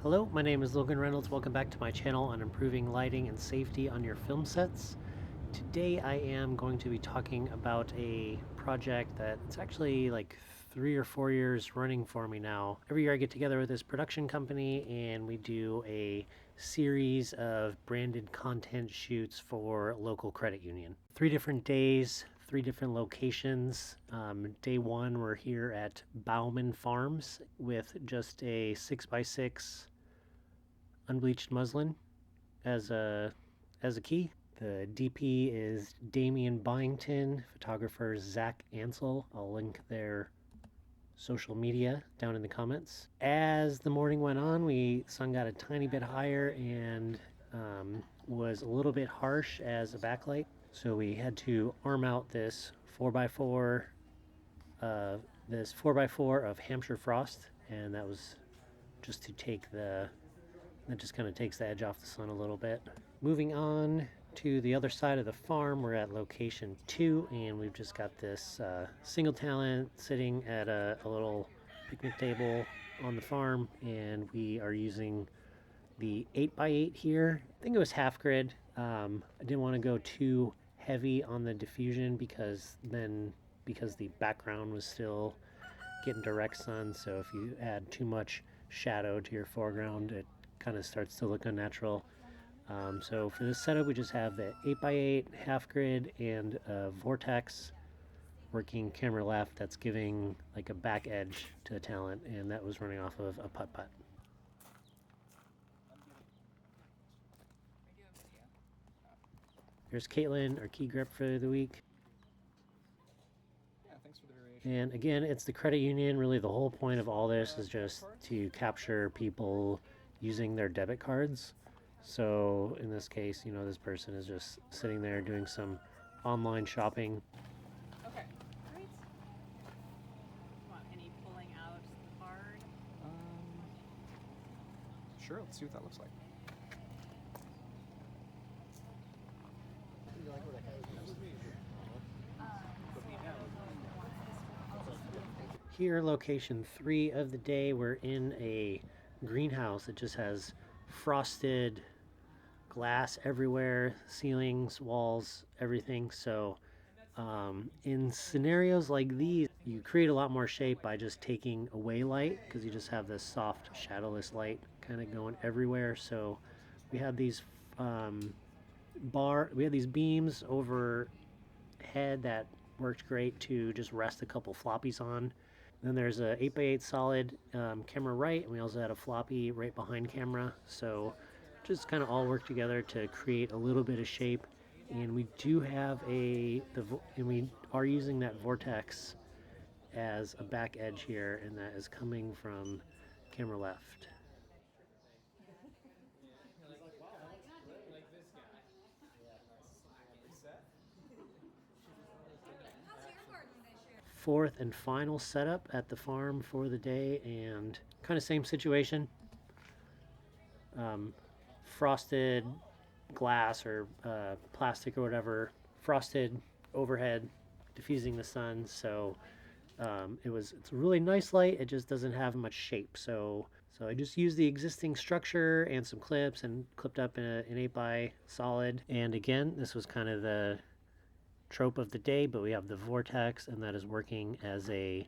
Hello, my name is Logan Reynolds. Welcome back to my channel on improving lighting and safety on your film sets. Today I am going to be talking about a project that it's actually like 3 or 4 years running for me now. Every year I get together with this production company and we do a series of branded content shoots for local credit union. 3 different days, 3 different locations. Day one, we're here at Bowman Farms with just a 6x6 unbleached muslin as a key. The DP is Damian Byington, photographer Zach Ansel. I'll link their social media down in the comments. As the morning went on, sun got a tiny bit higher and was a little bit harsh as a backlight. So we had to arm out this 4x4 of Hampshire Frost, and that was just to that just kind of takes the edge off the sun a little bit. Moving on to the other side of the farm, we're at location 2, and we've just got this single talent sitting at a little picnic table on the farm, and we are using the 8x8 here. I think it was half grid. I didn't want to go too heavy on the diffusion because the background was still getting direct sun, so if you add too much shadow to your foreground, it kind of starts to look unnatural. So for this setup, we just have the 8x8 half grid and a vortex working camera left that's giving like a back edge to the talent, and that was running off of a putt-putt. Here's Caitlin, our key grip for the week. Yeah, thanks for the variation. And again, it's the credit union. Really, the whole point of all this is just to capture people using their debit cards. So in this case, this person is just sitting there doing some online shopping. Okay, great. Want any pulling out the card? Sure, let's see what that looks like. Here, location 3 of the day, we're in a greenhouse that just has frosted glass everywhere, ceilings, walls, everything. So in scenarios like these, you create a lot more shape by just taking away light, because you just have this soft shadowless light kind of going everywhere. So we had these beams overhead that worked great to just rest a couple floppies on. Then there's a 8x8 solid camera right, and we also had a floppy right behind camera. So just kind of all work together to create a little bit of shape. And we do have and we are using that vortex as a back edge here, and that is coming from camera left. Fourth and final setup at the farm for the day, and kind of same situation. Frosted glass or plastic or whatever, frosted overhead, diffusing the sun. So it's a really nice light. It just doesn't have much shape. So I just used the existing structure and some clips and clipped up in an 8x solid. And again, this was kind of the trope of the day, but we have the vortex, and that is working as a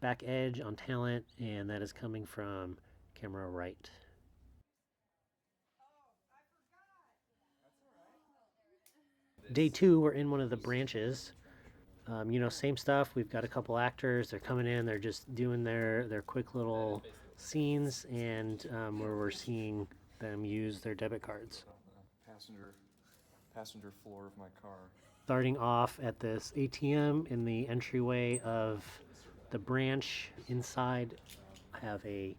back edge on talent, and that is coming from camera right. Day 2, we're in one of the branches. Same stuff. We've got a couple actors. They're coming in. They're just doing their quick little scenes, and where we're seeing them use their debit cards. Passenger floor of my car. Starting off at this ATM in the entryway of the branch. Inside, I have a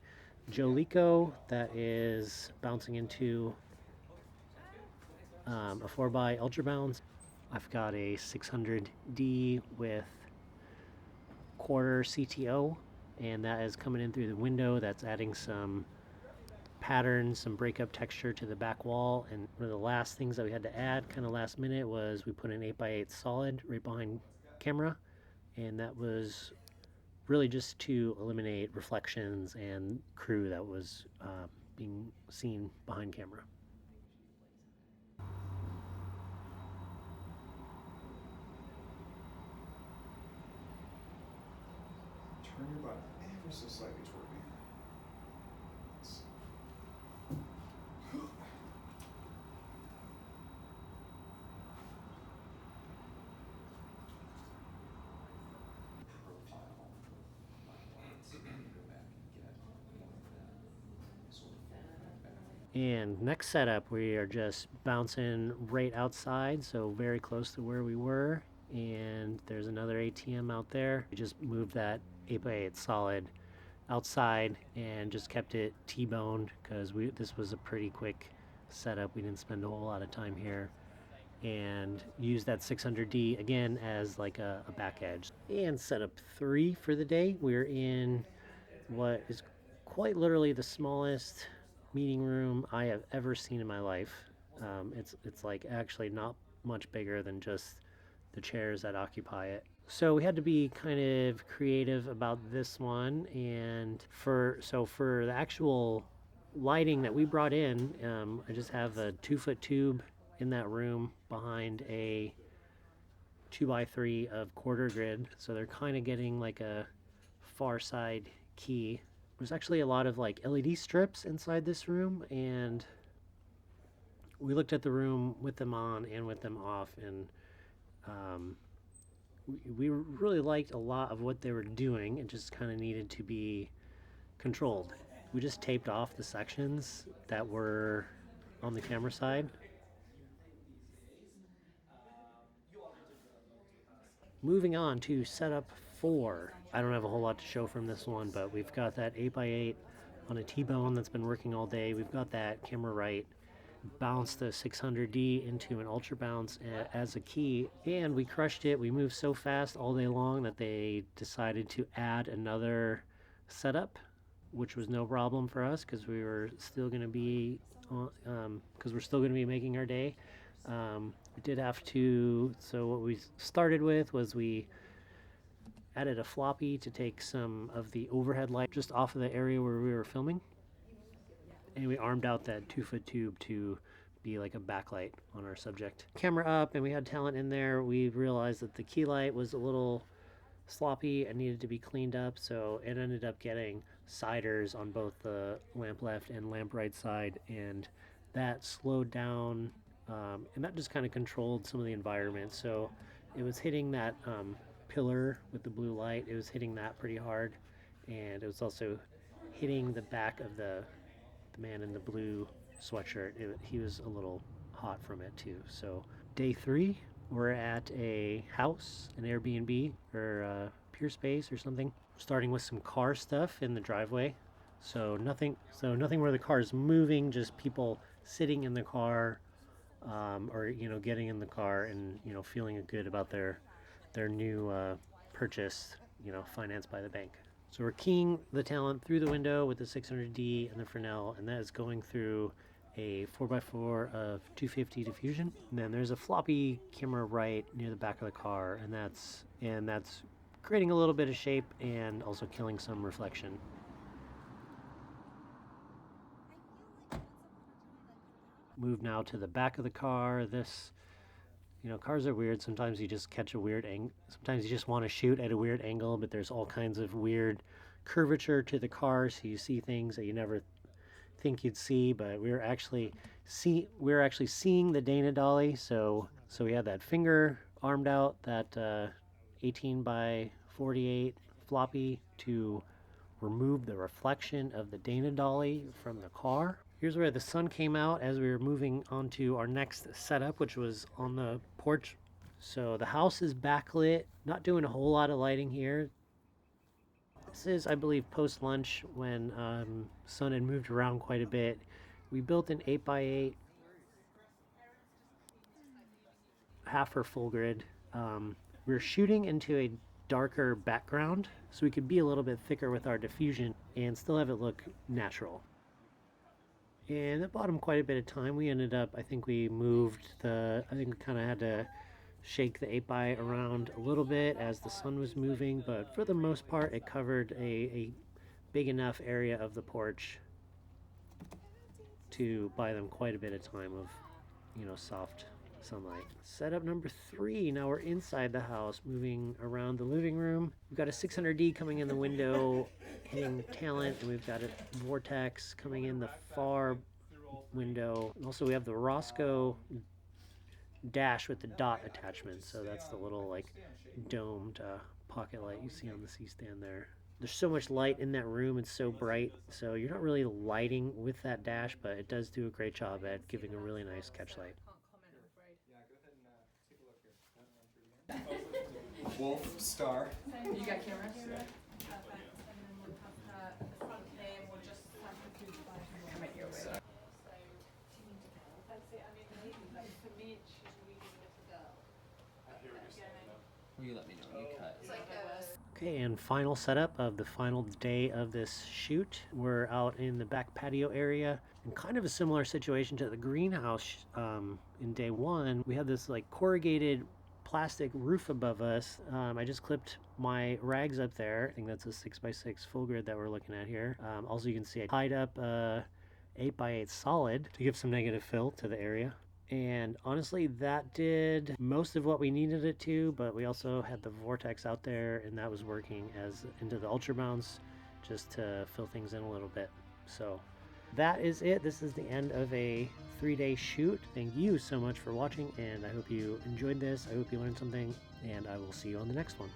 Jolico that is bouncing into a 4x Ultra Bounce. I've got a 600D with quarter CTO, and that is coming in through the window. That's adding some pattern, some breakup texture to the back wall. And one of the last things that we had to add kind of last minute was we put an 8x8 solid right behind camera, and that was really just to eliminate reflections and crew that was being seen behind camera. Turn your butt ever so slightly toward me. And next setup, we are just bouncing right outside, so very close to where we were. And there's another ATM out there. We just moved that 8x8 solid outside and just kept it T-boned because this was a pretty quick setup. We didn't spend a whole lot of time here. And use that 600D again as like a back edge. And setup 3 for the day. We're in what is quite literally the smallest meeting room I have ever seen in my life. It's like actually not much bigger than just the chairs that occupy it. So we had to be kind of creative about this one, and for the actual lighting that we brought in, I just have a 2-foot tube in that room behind a 2x3 of quarter grid, so they're kind of getting like a far side key. There's actually a lot of like LED strips inside this room, and we looked at the room with them on and with them off, and we really liked a lot of what they were doing. It just kind of needed to be controlled. We just taped off the sections that were on the camera side. Moving on to setup 4. I don't have a whole lot to show from this one, but we've got that 8x8 on a T-bone that's been working all day. We've got that camera right, bounced the 600D into an ultra bounce as a key, and we crushed it. We moved so fast all day long that they decided to add another setup, which was no problem for us because we were still going to be making our day. We did have to, so what we started with was we added a floppy to take some of the overhead light just off of the area where we were filming. And we armed out that 2-foot tube to be like a backlight on our subject. Camera up, and we had talent in there. We realized that the key light was a little sloppy and needed to be cleaned up, so it ended up getting siders on both the lamp left and lamp right side, and that slowed down, and that just kind of controlled some of the environment. So it was hitting that pillar with the blue light. It was hitting that pretty hard, and it was also hitting the back of the man in the blue sweatshirt. He was a little hot from it too. So day 3, we're at a house, an Airbnb or Pure Space or something. Starting with some car stuff in the driveway. So nothing where the car is moving, just people sitting in the car, or getting in the car and feeling good about their new purchase, financed by the bank. So we're keying the talent through the window with the 600D and the Fresnel, and that is going through a 4x4 of 250 diffusion. And then there's a floppy camera right near the back of the car, and that's creating a little bit of shape and also killing some reflection. Move now to the back of the car. This, cars are weird. Sometimes you just catch a weird angle. Sometimes you just want to shoot at a weird angle, but there's all kinds of weird curvature to the car, so you see things that you never think you'd see. But we're actually seeing the Dana dolly. So we had that finger armed out, that 18 by 48 floppy to remove the reflection of the Dana dolly from the car. Here's where the sun came out as we were moving on to our next setup, which was on the porch. So the house is backlit, not doing a whole lot of lighting here. This is, I believe, post-lunch when sun had moved around quite a bit. We built an 8x8, half or full grid. We were shooting into a darker background so we could be a little bit thicker with our diffusion and still have it look natural. And that bought him quite a bit of time. We ended up, I think we kind of had to shake the 8x around a little bit as the sun was moving, but for the most part it covered a big enough area of the porch to buy them quite a bit of time of, soft sunlight. Setup number 3. Now we're inside the house, moving around the living room. We've got a 600D coming in the window, hitting talent, and we've got a vortex coming in the far window. And also we have the Roscoe dash with the dot attachment, so that's the little like domed pocket light you see on the C-stand there. There's so much light in that room, it's so bright, so you're not really lighting with that dash, but it does do a great job at giving a really nice catch light. Yeah, go ahead and take a look here. Wolf Star. You got cameras? Perfect. And then we'll have the front name, we'll just have the food by Come at your way. So, that's it. I mean, for me, it should be a little girl. Will you let me know when you cut? It's like Okay, and final setup of the final day of this shoot. We're out in the back patio area, and kind of a similar situation to the greenhouse in day 1. We have this like corrugated plastic roof above us. I just clipped my rags up there. I think that's a 6x6 full grid that we're looking at here. Also, you can see I tied up 8x8 solid to give some negative fill to the area. And honestly, that did most of what we needed it to, but we also had the vortex out there, and that was working as into the ultra bounce just to fill things in a little bit. So that is it. This is the end of a 3-day shoot. Thank you so much for watching, and I hope you enjoyed this. I hope you learned something, and I will see you on the next one.